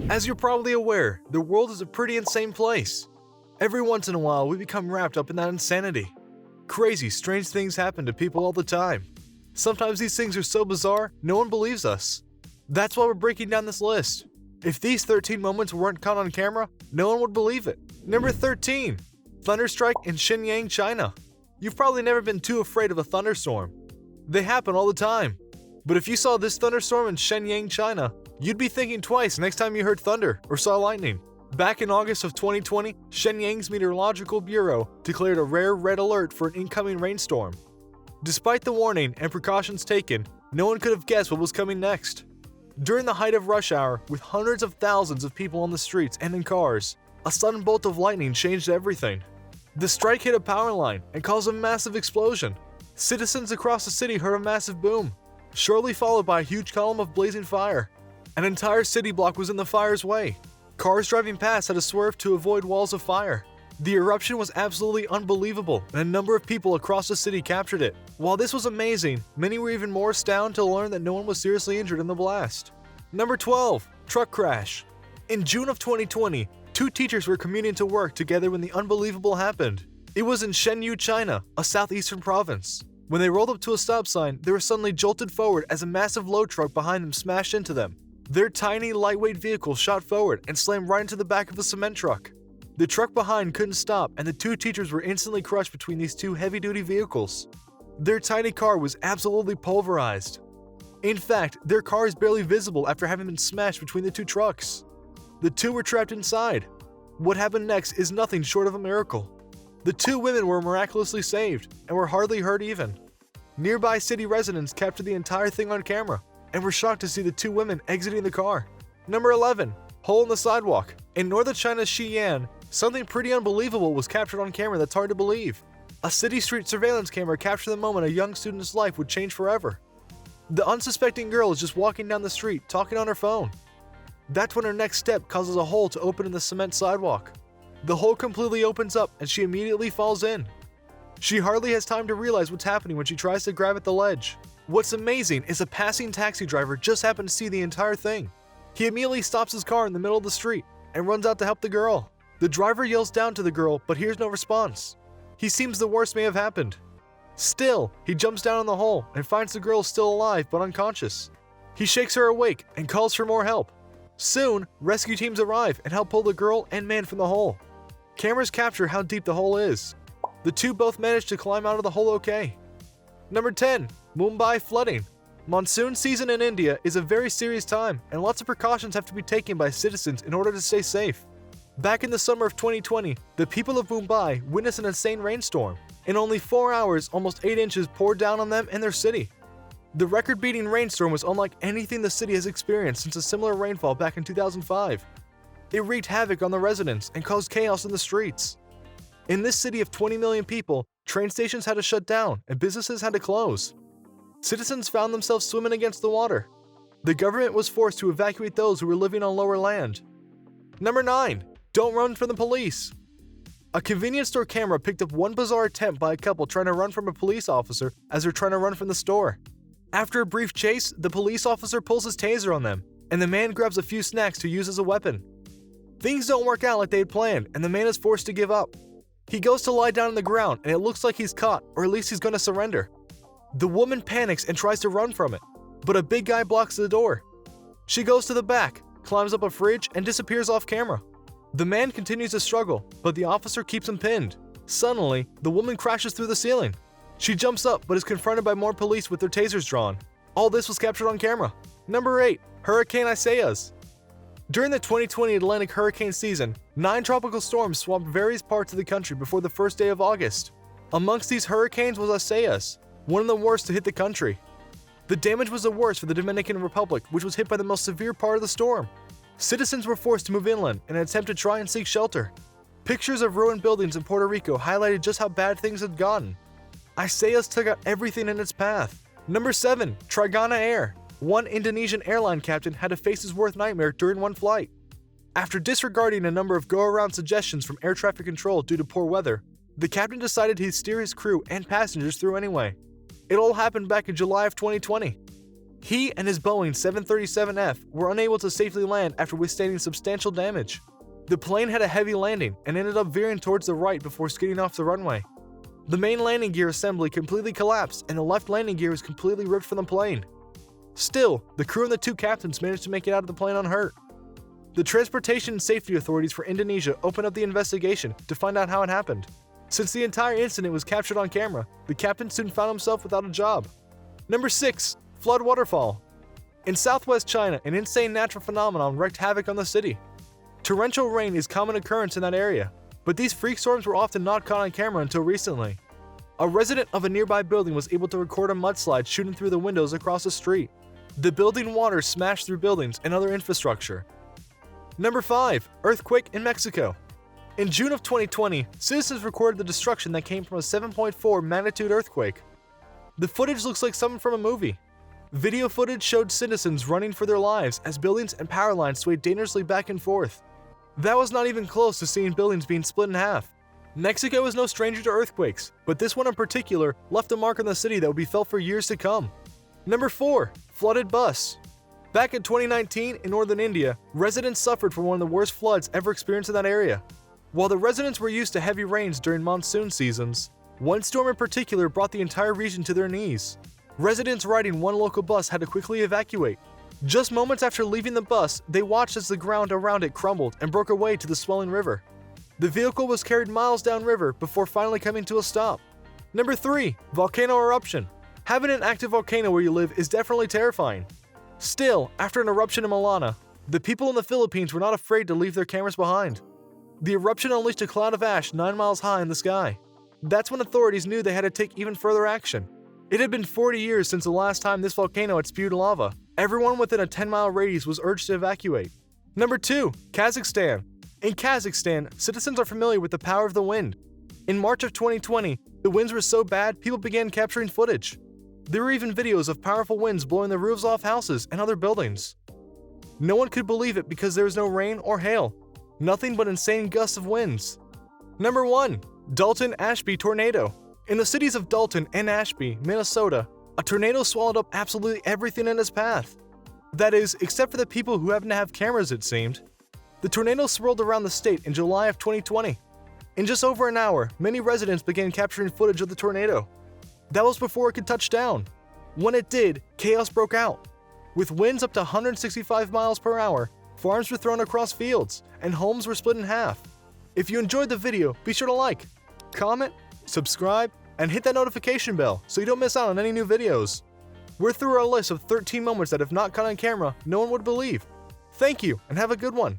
As you're probably aware, the world is a pretty insane place. Every once in a while, we become wrapped up in that insanity. Crazy, strange things happen to people all the time. Sometimes these things are so bizarre, no one believes us. That's why we're breaking down this list. If these 13 moments weren't caught on camera, no one would believe it. Number 13. Thunderstrike in Shenyang, China. You've probably never been too afraid of a thunderstorm. They happen all the time. But if you saw this thunderstorm in Shenyang, China, you'd be thinking twice next time you heard thunder or saw lightning. Back in August of 2020, Shenyang's Meteorological Bureau declared a rare red alert for an incoming rainstorm. Despite the warning and precautions taken, no one could have guessed what was coming next. During the height of rush hour, with hundreds of thousands of people on the streets and in cars, a sudden bolt of lightning changed everything. The strike hit a power line and caused a massive explosion. Citizens across the city heard a massive boom, shortly followed by a huge column of blazing fire. An entire city block was in the fire's way. Cars driving past had to swerve to avoid walls of fire. The eruption was absolutely unbelievable, and a number of people across the city captured it. While this was amazing, many were even more astounded to learn that no one was seriously injured in the blast. Number 12. Truck crash. In June of 2020, two teachers were commuting to work together when the unbelievable happened. It was in Shenzhen, China, a southeastern province. When they rolled up to a stop sign, they were suddenly jolted forward as a massive load truck behind them smashed into them. Their tiny, lightweight vehicle shot forward and slammed right into the back of a cement truck. The truck behind couldn't stop, and the two teachers were instantly crushed between these two heavy-duty vehicles. Their tiny car was absolutely pulverized. In fact, their car is barely visible after having been smashed between the two trucks. The two were trapped inside. What happened next is nothing short of a miracle. The two women were miraculously saved and were hardly hurt even. Nearby city residents captured the entire thing on camera and were shocked to see the two women exiting the car. Number 11. Hole in the sidewalk. In northern China's Xi'an, something pretty unbelievable was captured on camera that's hard to believe. A city street surveillance camera captured the moment a young student's life would change forever. The unsuspecting girl is just walking down the street, talking on her phone. That's when her next step causes a hole to open in the cement sidewalk. The hole completely opens up and she immediately falls in. She hardly has time to realize what's happening when she tries to grab at the ledge. What's amazing is a passing taxi driver just happened to see the entire thing. He immediately stops his car in the middle of the street and runs out to help the girl. The driver yells down to the girl but hears no response. He seems the worst may have happened. Still, he jumps down in the hole and finds the girl still alive but unconscious. He shakes her awake and calls for more help. Soon, rescue teams arrive and help pull the girl and man from the hole. Cameras capture how deep the hole is. The two both manage to climb out of the hole okay. Number 10. Mumbai flooding. Monsoon season in India is a very serious time, and lots of precautions have to be taken by citizens in order to stay safe. Back in the summer of 2020, the people of Mumbai witnessed an insane rainstorm. In only 4 hours, almost 8 inches poured down on them and their city. The record-beating rainstorm was unlike anything the city has experienced since a similar rainfall back in 2005. It wreaked havoc on the residents and caused chaos in the streets. In this city of 20 million people, train stations had to shut down and businesses had to close. Citizens found themselves swimming against the water. The government was forced to evacuate those who were living on lower land. Number 9. Don't run from the police. A convenience store camera picked up one bizarre attempt by a couple trying to run from a police officer as they're trying to run from the store. After a brief chase, the police officer pulls his taser on them, and the man grabs a few snacks to use as a weapon. Things don't work out like they had planned, and the man is forced to give up. He goes to lie down on the ground, and it looks like he's caught, or at least he's going to surrender. The woman panics and tries to run from it, but a big guy blocks the door. She goes to the back, climbs up a fridge, and disappears off camera. The man continues to struggle, but the officer keeps him pinned. Suddenly, the woman crashes through the ceiling. She jumps up but is confronted by more police with their tasers drawn. All this was captured on camera. Number 8. Hurricane Isaias. During the 2020 Atlantic hurricane season, 9 tropical storms swamped various parts of the country before the first day of August. Amongst these hurricanes was Isaias, one of the worst to hit the country. The damage was the worst for the Dominican Republic, which was hit by the most severe part of the storm. Citizens were forced to move inland in an attempt to try and seek shelter. Pictures of ruined buildings in Puerto Rico highlighted just how bad things had gotten. Isaias took out everything in its path. Number 7. Trigana Air. One Indonesian airline captain had to face his worst nightmare during one flight. After disregarding a number of go-around suggestions from air traffic control due to poor weather, the captain decided he'd steer his crew and passengers through anyway. It all happened back in July of 2020. He and his Boeing 737F were unable to safely land after withstanding substantial damage. The plane had a heavy landing and ended up veering towards the right before skidding off the runway. The main landing gear assembly completely collapsed and the left landing gear was completely ripped from the plane. Still, the crew and the 2 captains managed to make it out of the plane unhurt. The Transportation and Safety Authorities for Indonesia opened up the investigation to find out how it happened. Since the entire incident was captured on camera, the captain soon found himself without a job. Number 6. Flood waterfall. In southwest China, an insane natural phenomenon wreaked havoc on the city. Torrential rain is a common occurrence in that area, but these freak storms were often not caught on camera until recently. A resident of a nearby building was able to record a mudslide shooting through the windows across the street. The building water smashed through buildings and other infrastructure. Number 5. Earthquake in Mexico. In June of 2020, citizens recorded the destruction that came from a 7.4 magnitude earthquake. The footage looks like something from a movie. Video footage showed citizens running for their lives as buildings and power lines swayed dangerously back and forth. That was not even close to seeing buildings being split in half. Mexico is no stranger to earthquakes, but this one in particular left a mark on the city that would be felt for years to come. Number 4. Flooded bus. Back in 2019 in northern India, residents suffered from one of the worst floods ever experienced in that area. While the residents were used to heavy rains during monsoon seasons, one storm in particular brought the entire region to their knees. Residents riding one local bus had to quickly evacuate. Just moments after leaving the bus, they watched as the ground around it crumbled and broke away to the swelling river. The vehicle was carried miles downriver before finally coming to a stop. Number 3. Volcano eruption. Having an active volcano where you live is definitely terrifying. Still, after an eruption in Malana, the people in the Philippines were not afraid to leave their cameras behind. The eruption unleashed a cloud of ash 9 miles high in the sky. That's when authorities knew they had to take even further action. It had been 40 years since the last time this volcano had spewed lava. Everyone within a 10-mile radius was urged to evacuate. Number 2. Kazakhstan. In Kazakhstan, citizens are familiar with the power of the wind. In March of 2020, the winds were so bad people began capturing footage. There were even videos of powerful winds blowing the roofs off houses and other buildings. No one could believe it because there was no rain or hail. Nothing but insane gusts of winds. Number 1. Dalton-Ashby tornado. In the cities of Dalton and Ashby, Minnesota, a tornado swallowed up absolutely everything in its path. That is, except for the people who happened to have cameras, it seemed. The tornado swirled around the state in July of 2020. In just over an hour, many residents began capturing footage of the tornado. That was before it could touch down. When it did, chaos broke out. With winds up to 165 miles per hour, farms were thrown across fields, and homes were split in half. If you enjoyed the video, be sure to like, comment, subscribe, and hit that notification bell so you don't miss out on any new videos. We're through our list of 13 moments that if not caught on camera, no one would believe. Thank you, and have a good one.